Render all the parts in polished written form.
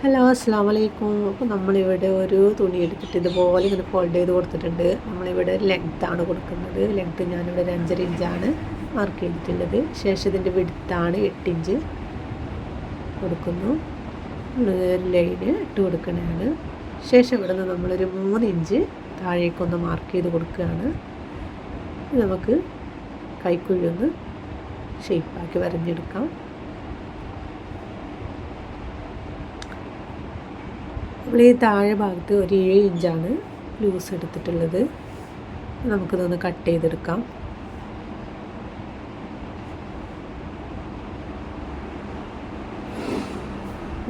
Hello അസ്സാം വലൈക്കും. അപ്പോൾ നമ്മളിവിടെ ഒരു തുണി എടുത്തിട്ട് ഇതുപോലെ ഇങ്ങനെ ഫോൾഡ് ചെയ്ത് കൊടുത്തിട്ടുണ്ട്. നമ്മളിവിടെ ലെങ്ത്താണ് കൊടുക്കുന്നത്. ലെങ്ത്ത് ഞാനിവിടെ ഒരു 5.5 ഇഞ്ചാണ് മാർക്ക് ചെയ്തിട്ടുള്ളത്. ശേഷം ഇതിൻ്റെ വിഡ്ത്താണ് 8 ഇഞ്ച് കൊടുക്കുന്നു. ലൈന് ഇട്ട് കൊടുക്കുന്നതാണ്. ശേഷം ഇവിടെ നിന്ന് നമ്മളൊരു 3 ഇഞ്ച് താഴേക്കൊന്ന് മാർക്ക് ചെയ്ത് കൊടുക്കുകയാണ്. നമുക്ക് കൈക്കുഴി ഒന്ന് ഷേപ്പാക്കി വരഞ്ഞെടുക്കാം. നമ്മൾ ഈ താഴെ ഭാഗത്ത് ഒരു 7 ഇഞ്ചാണ് ലൂസ് എടുത്തിട്ടുള്ളത്. നമുക്കിതൊന്ന് കട്ട് ചെയ്തെടുക്കാം.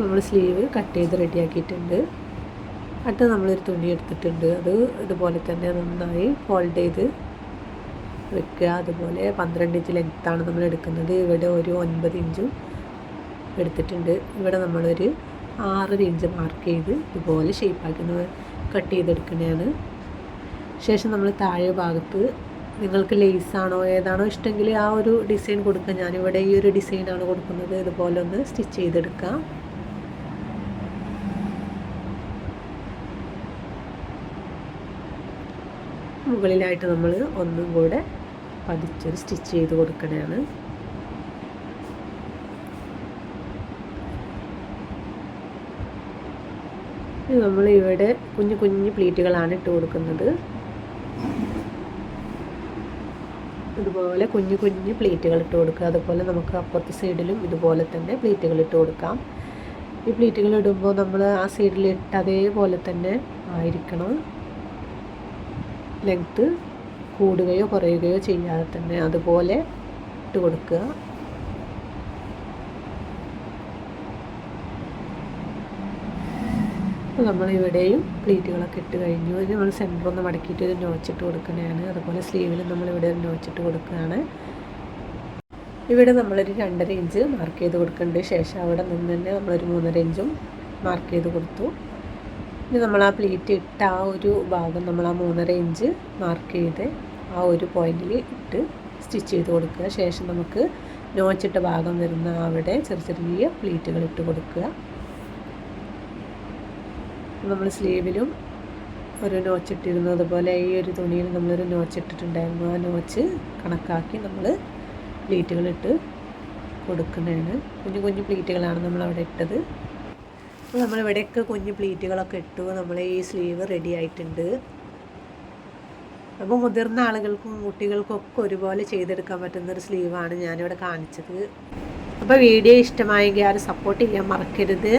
നമ്മൾ സ്ലീവ് കട്ട് ചെയ്ത് റെഡിയാക്കിയിട്ടുണ്ട്. അടുത്ത് നമ്മളൊരു തുണി എടുത്തിട്ടുണ്ട്. അത് ഇതുപോലെ തന്നെ നന്നായി ഫോൾഡ് ചെയ്ത് വെക്കുക. അതുപോലെ 12 ഇഞ്ച് ലെങ്ത്താണ് നമ്മൾ എടുക്കുന്നത്. ഇവിടെ ഒരു 9 ഇഞ്ചും എടുത്തിട്ടുണ്ട്. ഇവിടെ നമ്മളൊരു 6 ഇഞ്ച് മാർക്ക് ചെയ്ത് ഇതുപോലെ ഷേപ്പാക്കി കട്ട് ചെയ്തെടുക്കുന്നതാണ്. ശേഷം നമ്മൾ താഴെ ഭാഗത്ത് നിങ്ങൾക്ക് ലേസാണോ ഏതാണോ ഇഷ്ടമെങ്കിൽ ആ ഒരു ഡിസൈൻ കൊടുക്കുക. ഞാനിവിടെ ഈ ഒരു ഡിസൈനാണ് കൊടുക്കുന്നത്. ഇതുപോലെ ഒന്ന് സ്റ്റിച്ച് ചെയ്തെടുക്കാം. മുകളിലായിട്ട് നമ്മൾ ഒന്നും കൂടെ പതിച്ചൊരു സ്റ്റിച്ച് ചെയ്ത് കൊടുക്കുന്നതാണ്. നമ്മൾ ഇവിടെ കുഞ്ഞു കുഞ്ഞു പ്ലീറ്റുകളാണ് ഇട്ട് കൊടുക്കുന്നത്. ഇതുപോലെ കുഞ്ഞു കുഞ്ഞു പ്ലീറ്റുകൾ ഇട്ട് കൊടുക്കുക. അതുപോലെ നമുക്ക് അപ്പുറത്തെ സൈഡിലും ഇതുപോലെ തന്നെ പ്ലീറ്റുകൾ ഇട്ട് കൊടുക്കാം. ഈ പ്ലീറ്റുകൾ ഇടുമ്പോൾ നമ്മൾ ആ സൈഡിൽ ഇട്ട് അതേപോലെ തന്നെ ആയിരിക്കണം. ലെങ്ത്ത് കൂടുകയോ കുറയുകയോ ചെയ്യാതെ തന്നെ അതുപോലെ ഇട്ട് കൊടുക്കുക. നമ്മളിവിടെയും പ്ലീറ്റുകളൊക്കെ ഇട്ട് കഴിഞ്ഞു. ഇനി നമ്മൾ സെൻറ്റർ ഒന്ന് മടക്കിയിട്ട് ഒരു നോച്ചിട്ട് കൊടുക്കുന്നതാണ്. അതുപോലെ സ്ലീവിലും നമ്മളിവിടെ ഒരു നോച്ചിട്ട് കൊടുക്കുകയാണ്. ഇവിടെ നമ്മളൊരു 2.5 ഇഞ്ച് മാർക്ക് ചെയ്ത് കൊടുക്കുന്നുണ്ട്. ശേഷം അവിടെ നിന്ന് തന്നെ നമ്മളൊരു 3.5 ഇഞ്ചും മാർക്ക് ചെയ്ത് കൊടുത്തു. ഇനി നമ്മൾ ആ പ്ലീറ്റ് ഇട്ട ആ ഒരു ഭാഗം നമ്മൾ ആ 3.5 ഇഞ്ച് മാർക്ക് ചെയ്ത് ആ ഒരു പോയിന്റിൽ ഇട്ട് സ്റ്റിച്ച് ചെയ്ത് കൊടുക്കുക. ശേഷം നമുക്ക് നോച്ചിട്ട ഭാഗം വരുന്ന അവിടെ ചെറിയ പ്ലീറ്റുകൾ ഇട്ട് കൊടുക്കുക. നമ്മൾ സ്ലീവിലും ഒരു നോച്ചിട്ടിരുന്നു. അതുപോലെ ഈ ഒരു തുണിയിൽ നമ്മളൊരു നോച്ചിട്ടിട്ടുണ്ടായിരുന്നു. ആ നോച്ച് കണക്കാക്കി നമ്മൾ പ്ലീറ്റുകളിട്ട് കൊടുക്കുന്നതാണ്. കുഞ്ഞു കുഞ്ഞു പ്ലീറ്റുകളാണ് നമ്മളവിടെ ഇട്ടത്. അപ്പോൾ നമ്മളിവിടെയൊക്കെ കുഞ്ഞു പ്ലീറ്റുകളൊക്കെ ഇട്ടു. നമ്മൾ ഈ സ്ലീവ് റെഡി ആയിട്ടുണ്ട്. അപ്പോൾ മുതിർന്ന ആളുകൾക്കും കുട്ടികൾക്കും ഒക്കെ ഒരുപോലെ ചെയ്തെടുക്കാൻ പറ്റുന്നൊരു സ്ലീവാണ് ഞാനിവിടെ കാണിച്ചത്. അപ്പോൾ വീഡിയോ ഇഷ്ടമായെങ്കിൽ ആരും സപ്പോർട്ട് ചെയ്യാൻ മറക്കരുത്.